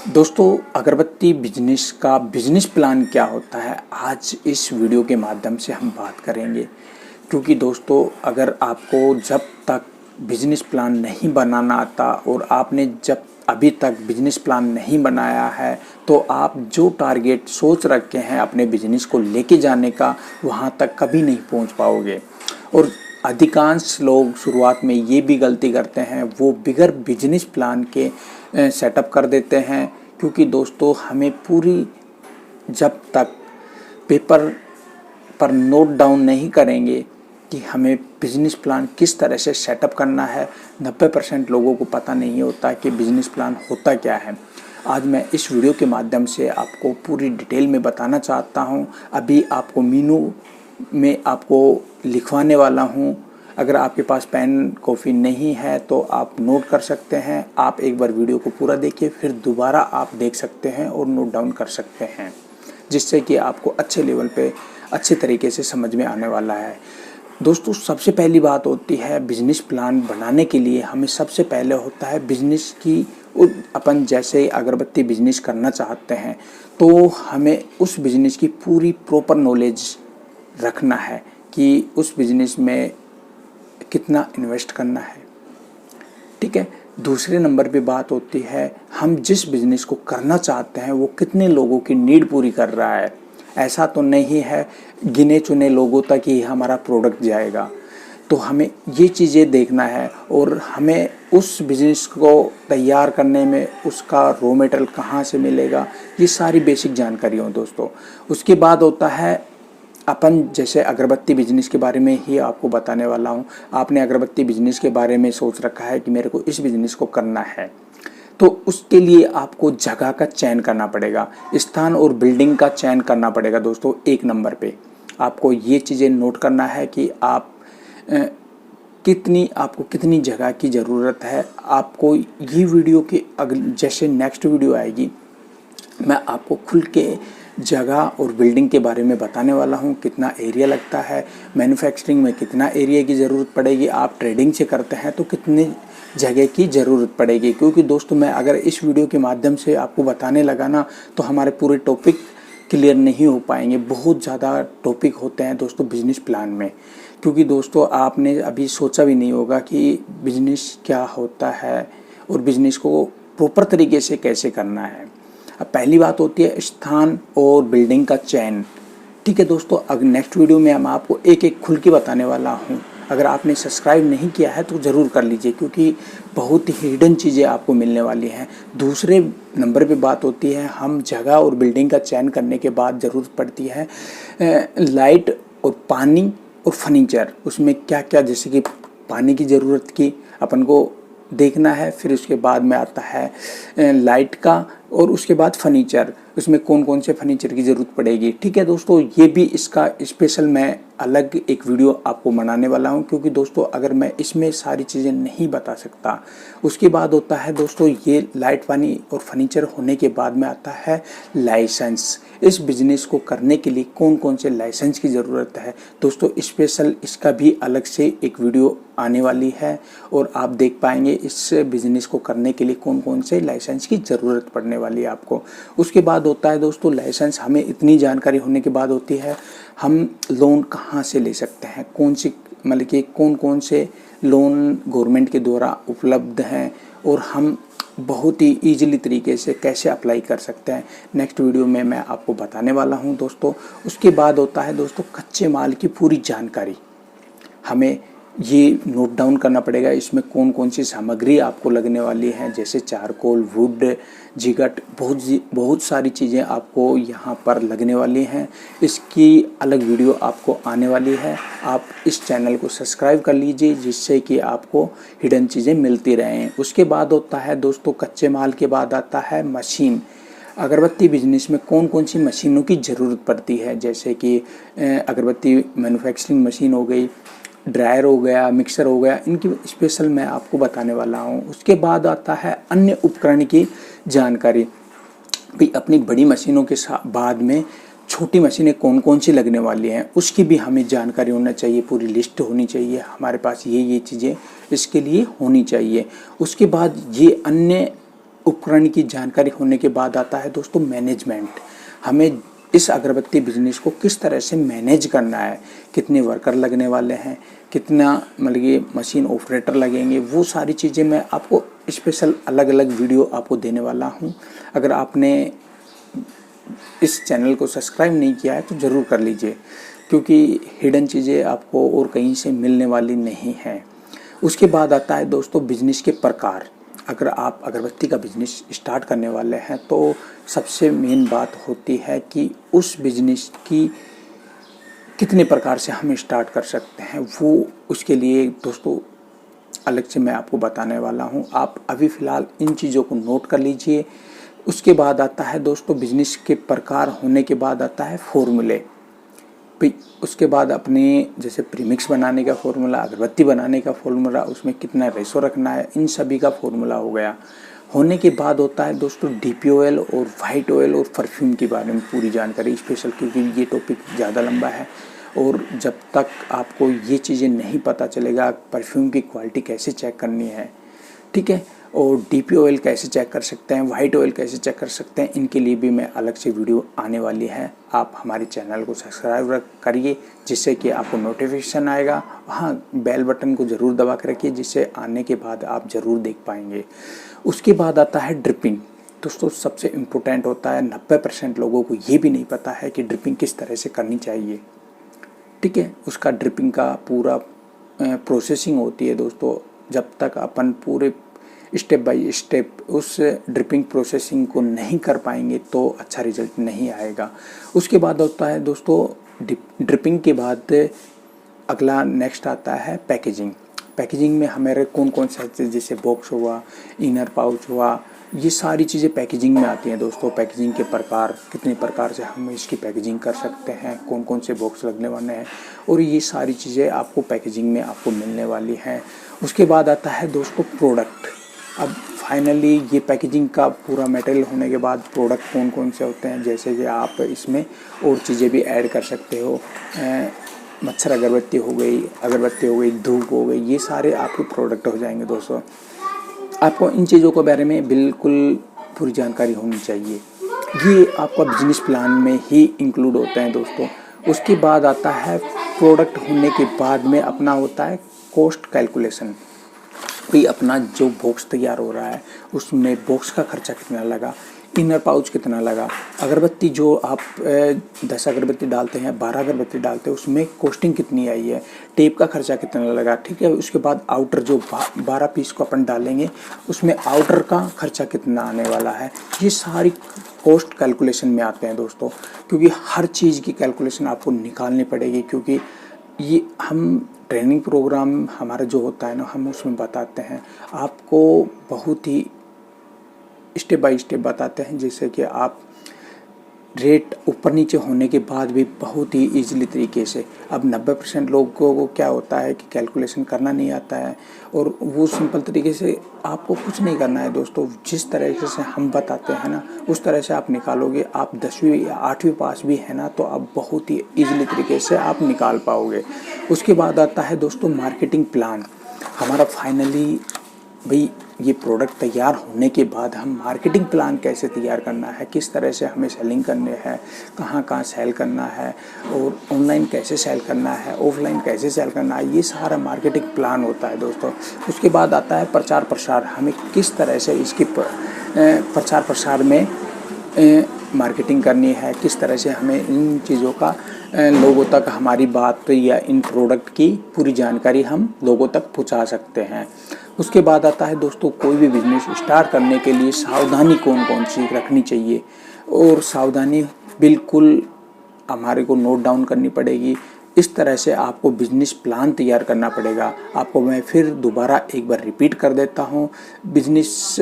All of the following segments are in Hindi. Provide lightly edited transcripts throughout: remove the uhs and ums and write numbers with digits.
दोस्तों, अगरबत्ती बिजनेस का बिजनेस प्लान क्या होता है, आज इस वीडियो के माध्यम से हम बात करेंगे। क्योंकि दोस्तों, अगर आपको जब तक बिजनेस प्लान नहीं बनाना आता और आपने जब अभी तक बिजनेस प्लान नहीं बनाया है, तो आप जो टारगेट सोच रखे हैं अपने बिजनेस को लेके जाने का, वहाँ तक कभी नहीं पहुँच पाओगे। और अधिकांश लोग शुरुआत में ये भी गलती करते हैं, वो बिगर बिजनेस प्लान के सेटअप कर देते हैं। क्योंकि दोस्तों, हमें पूरी जब तक पेपर पर नोट डाउन नहीं करेंगे कि हमें बिजनेस प्लान किस तरह से सेटअप करना है, 90% लोगों को पता नहीं होता कि बिजनेस प्लान होता क्या है। आज मैं इस वीडियो के माध्यम से आपको पूरी डिटेल में बताना चाहता हूँ। अभी आपको मीनू में आपको लिखवाने वाला हूँ। अगर आपके पास पेन कॉपी नहीं है तो आप नोट कर सकते हैं। आप एक बार वीडियो को पूरा देखिए, फिर दोबारा आप देख सकते हैं और नोट डाउन कर सकते हैं, जिससे कि आपको अच्छे लेवल पे अच्छे तरीके से समझ में आने वाला है। दोस्तों, सबसे पहली बात होती है बिजनेस प्लान बनाने के लिए हमें सबसे पहले होता है बिजनेस की। अपन जैसे अगरबत्ती बिजनेस करना चाहते हैं तो हमें उस बिजनेस की पूरी प्रॉपर नॉलेज रखना है कि उस बिजनेस में कितना इन्वेस्ट करना है। ठीक है। दूसरे नंबर पे बात होती है हम जिस बिजनेस को करना चाहते हैं वो कितने लोगों की नीड पूरी कर रहा है। ऐसा तो नहीं है गिने चुने लोगों तक ही हमारा प्रोडक्ट जाएगा। तो हमें ये चीज़ें देखना है और हमें उस बिज़नेस को तैयार करने में उसका रॉ मटेरियल कहाँ से मिलेगा, ये सारी बेसिक जानकारी हो दोस्तों। उसके बाद होता है अपन जैसे अगरबत्ती बिजनेस के बारे में ही आपको बताने वाला हूँ। आपने अगरबत्ती बिजनेस के बारे में सोच रखा है कि मेरे को इस बिजनेस को करना है, तो उसके लिए आपको जगह का चयन करना पड़ेगा, स्थान और बिल्डिंग का चयन करना पड़ेगा। दोस्तों, एक नंबर पे आपको ये चीज़ें नोट करना है कि आपको कितनी जगह की ज़रूरत है। आपको ये वीडियो के जैसे नेक्स्ट वीडियो आएगी, मैं आपको खुल के जगह और बिल्डिंग के बारे में बताने वाला हूँ। कितना एरिया लगता है, मैन्युफैक्चरिंग में कितना एरिया की ज़रूरत पड़ेगी, आप ट्रेडिंग से करते हैं तो कितने जगह की ज़रूरत पड़ेगी। क्योंकि दोस्तों, मैं अगर इस वीडियो के माध्यम से आपको बताने लगा ना, तो हमारे पूरे टॉपिक क्लियर नहीं हो पाएंगे। बहुत ज़्यादा टॉपिक होते हैं दोस्तों बिजनेस प्लान में। क्योंकि दोस्तों, आपने अभी सोचा भी नहीं होगा कि बिजनेस क्या होता है और बिजनेस को प्रॉपर तरीके से कैसे करना है। अब पहली बात होती है स्थान और बिल्डिंग का चयन। ठीक है दोस्तों, अब नेक्स्ट वीडियो में मैं आपको एक एक खुल के बताने वाला हूँ। अगर आपने सब्सक्राइब नहीं किया है तो ज़रूर कर लीजिए, क्योंकि बहुत ही हिडन चीज़ें आपको मिलने वाली हैं। दूसरे नंबर पे बात होती है हम जगह और बिल्डिंग का चयन करने के बाद ज़रूरत पड़ती है लाइट और पानी और फर्नीचर। उसमें क्या क्या, जैसे कि पानी की ज़रूरत की अपन को देखना है, फिर उसके बाद में आता है लाइट का, और उसके बाद फर्नीचर, उसमें कौन कौन से फर्नीचर की ज़रूरत पड़ेगी। ठीक है दोस्तों, ये भी इसका स्पेशल मैं अलग एक वीडियो आपको बनाने वाला हूँ। क्योंकि दोस्तों, अगर मैं इसमें सारी चीज़ें नहीं बता सकता। उसके बाद होता है दोस्तों ये लाइट, पानी और फर्नीचर होने के बाद में आता है लाइसेंस। इस बिज़नेस को करने के लिए कौन कौन से लाइसेंस की ज़रूरत है दोस्तों, स्पेशल इसका भी अलग से एक वीडियो आने वाली है और आप देख पाएंगे इस बिज़नेस को करने के लिए कौन कौन से लाइसेंस की ज़रूरत पड़ने वाली है आपको। उसके बाद होता है दोस्तों लाइसेंस, हमें इतनी जानकारी होने के बाद होती है हम लोन कहाँ से ले सकते हैं, कौन सी मतलब कि कौन कौन से लोन गवर्नमेंट के द्वारा उपलब्ध हैं और हम बहुत ही ईजिली तरीके से कैसे अप्लाई कर सकते हैं। नेक्स्ट वीडियो में मैं आपको बताने वाला हूं दोस्तों। उसके बाद होता है दोस्तों कच्चे माल की पूरी जानकारी। हमें ये नोट डाउन करना पड़ेगा, इसमें कौन कौन सी सामग्री आपको लगने वाली है, जैसे चारकोल, वुड, जिगट, बहुत सारी चीज़ें आपको यहाँ पर लगने वाली हैं। इसकी अलग वीडियो आपको आने वाली है। आप इस चैनल को सब्सक्राइब कर लीजिए, जिससे कि आपको हिडन चीज़ें मिलती रहें। उसके बाद होता है दोस्तों कच्चे माल के बाद आता है मशीन। अगरबत्ती बिजनेस में कौन कौन सी मशीनों की ज़रूरत पड़ती है, जैसे कि अगरबत्ती मैन्युफैक्चरिंग मशीन हो गई, ड्रायर हो गया, मिक्सर हो गया, इनकी स्पेशल मैं आपको बताने वाला हूँ। उसके बाद आता है अन्य उपकरण की जानकारी। भी अपनी बड़ी मशीनों के बाद में छोटी मशीनें कौन कौन सी लगने वाली हैं उसकी भी हमें जानकारी होना चाहिए, पूरी लिस्ट होनी चाहिए हमारे पास, ये चीज़ें इसके लिए होनी चाहिए। उसके बाद ये अन्य उपकरण की जानकारी होने के बाद आता है दोस्तों मैनेजमेंट। हमें इस अगरबत्ती बिजनेस को किस तरह से मैनेज करना है, कितने वर्कर लगने वाले हैं, कितना मतलब कि मशीन ऑपरेटर लगेंगे, वो सारी चीज़ें मैं आपको स्पेशल अलग अलग वीडियो आपको देने वाला हूँ। अगर आपने इस चैनल को सब्सक्राइब नहीं किया है तो ज़रूर कर लीजिए, क्योंकि हिडन चीज़ें आपको और कहीं से मिलने वाली नहीं हैं। उसके बाद आता है दोस्तों बिजनेस के प्रकार। अगर आप अगरबत्ती का बिजनेस स्टार्ट करने वाले हैं तो सबसे मेन बात होती है कि उस बिजनेस की कितने प्रकार से हम स्टार्ट कर सकते हैं, वो उसके लिए दोस्तों अलग से मैं आपको बताने वाला हूं। आप अभी फ़िलहाल इन चीज़ों को नोट कर लीजिए। उसके बाद आता है दोस्तों बिजनेस के प्रकार होने के बाद आता है फॉर्मूले। उसके बाद अपने जैसे प्रीमिक्स बनाने का फॉर्मूला, अगरबत्ती बनाने का फॉर्मूला, उसमें कितना रेशो रखना है, इन सभी का फॉर्मूला हो गया। होने के बाद होता है दोस्तों डीपी ऑयल और वाइट ऑयल और परफ्यूम के बारे में पूरी जानकारी स्पेशल, क्योंकि ये टॉपिक ज़्यादा लंबा है और जब तक आपको ये चीज़ें नहीं पता चलेगा परफ्यूम की क्वालिटी कैसे चेक करनी है, ठीक है, और डीपी ऑयल कैसे चेक कर सकते हैं, वाइट ऑयल कैसे चेक कर सकते हैं, इनके लिए भी मैं अलग से वीडियो आने वाली है। आप हमारे चैनल को सब्सक्राइब करिए जिससे कि आपको नोटिफिकेशन आएगा। हाँ, बेल बटन को ज़रूर दबा कर रखिए जिससे आने के बाद आप ज़रूर देख पाएंगे। उसके बाद आता है ड्रिपिंग। दोस्तों सबसे इम्पोर्टेंट होता है, 90% लोगों को ये भी नहीं पता है कि ड्रिपिंग किस तरह से करनी चाहिए, ठीक है। उसका ड्रिपिंग का पूरा प्रोसेसिंग होती है दोस्तों। जब तक अपन पूरे स्टेप बाय स्टेप उस ड्रिपिंग प्रोसेसिंग को नहीं कर पाएंगे तो अच्छा रिजल्ट नहीं आएगा। उसके बाद होता है दोस्तों ड्रिपिंग के बाद अगला नेक्स्ट आता है पैकेजिंग। पैकेजिंग में हमारे कौन कौन से, जैसे बॉक्स हुआ, इनर पाउच हुआ, ये सारी चीज़ें पैकेजिंग में आती हैं दोस्तों। पैकेजिंग के प्रकार, कितने प्रकार से हम इसकी पैकेजिंग कर सकते हैं, कौन कौन से बॉक्स लगने वाले हैं, और ये सारी चीज़ें आपको पैकेजिंग में आपको मिलने वाली हैं। उसके बाद आता है दोस्तों प्रोडक्ट। अब फाइनली ये पैकेजिंग का पूरा मटेरियल होने के बाद प्रोडक्ट कौन कौन से होते हैं, जैसे कि आप इसमें और चीज़ें भी ऐड कर सकते हो। मच्छर अगरबत्ती हो गई, धूप हो गई, ये सारे आपके प्रोडक्ट हो जाएंगे दोस्तों। आपको इन चीज़ों के बारे में बिल्कुल पूरी जानकारी होनी चाहिए। ये आपका बिजनेस प्लान में ही इंक्लूड होते हैं दोस्तों। उसके बाद आता है प्रोडक्ट होने के बाद में अपना होता है कॉस्ट कैलकुलेशन। भी अपना जो बॉक्स तैयार हो रहा है उसमें बॉक्स का खर्चा कितना लगा, इनर पाउच कितना लगा, अगरबत्ती जो आप 10 अगरबत्ती डालते हैं, 12 अगरबत्ती डालते हैं, उसमें कॉस्टिंग कितनी आई है, टेप का खर्चा कितना लगा, ठीक है। उसके बाद आउटर जो 12 पीस को अपन डालेंगे उसमें आउटर का खर्चा कितना आने वाला है, ये सारी कॉस्ट कैलकुलेशन में आते हैं दोस्तों। क्योंकि हर चीज़ की कैलकुलेशन आपको निकालनी पड़ेगी, क्योंकि ये हम ट्रेनिंग प्रोग्राम हमारा जो होता है ना, हम उसमें बताते हैं आपको, बहुत ही स्टेप बाय स्टेप बताते हैं, जैसे कि आप रेट ऊपर नीचे होने के बाद भी बहुत ही ईजिली तरीके से। अब 90% लोगों को क्या होता है कि कैलकुलेशन करना नहीं आता है, और वो सिंपल तरीके से आपको कुछ नहीं करना है दोस्तों। जिस तरीके से हम बताते हैं ना उस तरह से आप निकालोगे। आप 10वीं या 8वीं पास भी है ना तो आप बहुत ही ईजिली तरीके से आप निकाल पाओगे। उसके बाद आता है दोस्तों मार्केटिंग प्लान। हमारा फाइनली भाई ये प्रोडक्ट तैयार होने के बाद हम मार्केटिंग प्लान कैसे तैयार करना है, किस तरह से हमें सेलिंग करने हैं, कहाँ कहाँ सेल करना है, और ऑनलाइन कैसे सेल करना है, ऑफलाइन कैसे सेल करना है, ये सारा मार्केटिंग प्लान होता है दोस्तों। उसके बाद आता है प्रचार प्रसार। हमें किस तरह से इसकी प्रचार प्रसार में मार्केटिंग करनी है, किस तरह से हमें इन चीज़ों का लोगों तक हमारी बात या इन प्रोडक्ट की पूरी जानकारी हम लोगों तक पहुंचा सकते हैं। उसके बाद आता है दोस्तों कोई भी बिजनेस स्टार्ट करने के लिए सावधानी कौन कौन सी रखनी चाहिए, और सावधानी बिल्कुल हमारे को नोट डाउन करनी पड़ेगी। इस तरह से आपको बिजनेस प्लान तैयार करना पड़ेगा। आपको मैं फिर दोबारा एक बार रिपीट कर देता हूँ, बिजनेस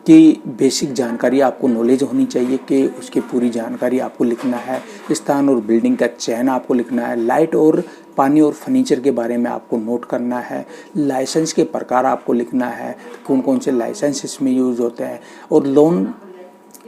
की बेसिक जानकारी आपको नॉलेज होनी चाहिए कि उसकी पूरी जानकारी आपको लिखना है। स्थान और बिल्डिंग का चयन आपको लिखना है। लाइट और पानी और फर्नीचर के बारे में आपको नोट करना है। लाइसेंस के प्रकार आपको लिखना है, कौन कौन से लाइसेंस इसमें यूज़ होते हैं, और लोन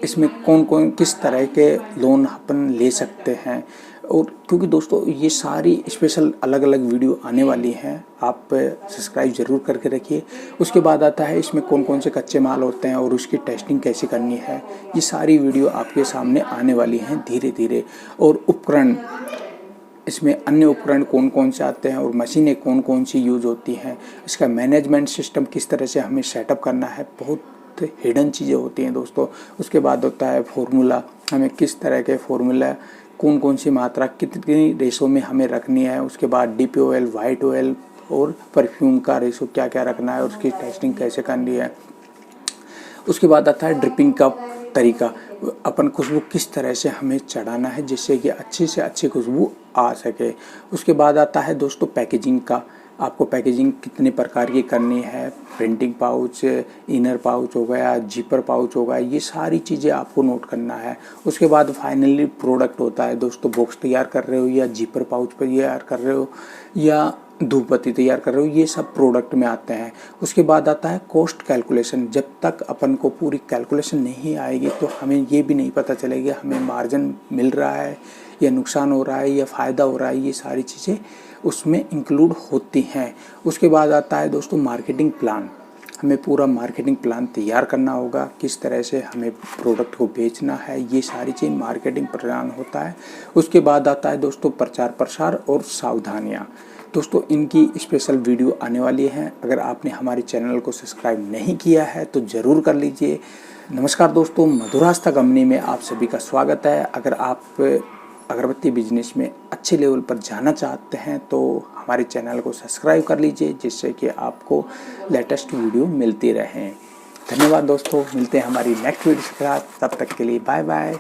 इसमें कौन कौन किस तरह के लोन अपन ले सकते हैं। और क्योंकि दोस्तों ये सारी स्पेशल अलग अलग वीडियो आने वाली हैं, आप सब्सक्राइब ज़रूर करके रखिए। उसके बाद आता है इसमें कौन कौन से कच्चे माल होते हैं और उसकी टेस्टिंग कैसे करनी है, ये सारी वीडियो आपके सामने आने वाली हैं धीरे धीरे। और उपकरण, इसमें अन्य उपकरण कौन कौन से आते हैं और मशीनें कौन कौन सी यूज़ होती हैं, इसका मैनेजमेंट सिस्टम किस तरह से हमें सेटअप करना है, बहुत हिडन चीज़ें होती हैं दोस्तों। उसके बाद होता है फार्मूला, हमें किस तरह के फार्मूला, कौन कौन सी मात्रा कितनी रेशो में हमें रखनी है। उसके बाद डीपी ऑयल, वाइट ऑयल और परफ्यूम का रेशो क्या क्या रखना है, उसकी टेस्टिंग कैसे करनी है। उसके बाद आता है ड्रिपिंग का तरीका, अपन खुशबू किस तरह से हमें चढ़ाना है जिससे कि अच्छी से अच्छी खुशबू आ सके। उसके बाद आता है दोस्तों पैकेजिंग का, आपको पैकेजिंग कितने प्रकार की करनी है, प्रिंटिंग पाउच, इनर पाउच हो गया, जिपर पाउच हो गया, ये सारी चीज़ें आपको नोट करना है। उसके बाद फाइनली प्रोडक्ट होता है दोस्तों, बॉक्स तैयार कर रहे हो या जिपर पाउच तैयार कर रहे हो या धूपबत्ती तैयार कर रहे हो, ये सब प्रोडक्ट में आते हैं। उसके बाद आता है कॉस्ट कैलकुलेशन, जब तक अपन को पूरी कैलकुलेशन नहीं आएगी तो हमें ये भी नहीं पता चलेगा हमें मार्जिन मिल रहा है या नुकसान हो रहा है या फ़ायदा हो रहा है, ये सारी चीज़ें उसमें इंक्लूड होती हैं। उसके बाद आता है दोस्तों मार्केटिंग प्लान, हमें पूरा मार्केटिंग प्लान तैयार करना होगा, किस तरह से हमें प्रोडक्ट को बेचना है, ये सारी चीज़ मार्केटिंग प्लान होता है। उसके बाद आता है दोस्तों प्रचार प्रसार और सावधानियाँ। दोस्तों इनकी स्पेशल वीडियो आने वाली है, अगर आपने हमारे चैनल को सब्सक्राइब नहीं किया है तो ज़रूर कर लीजिए। नमस्कार दोस्तों, मधुरास्था कंपनी में आप सभी का स्वागत है। अगर आप अगरबत्ती बिजनेस में अच्छे लेवल पर जाना चाहते हैं तो हमारे चैनल को सब्सक्राइब कर लीजिए, जिससे कि आपको लेटेस्ट वीडियो मिलती रहें। धन्यवाद दोस्तों, मिलते हैं हमारी नेक्स्ट वीडियो के साथ, तब तक के लिए बाय बाय।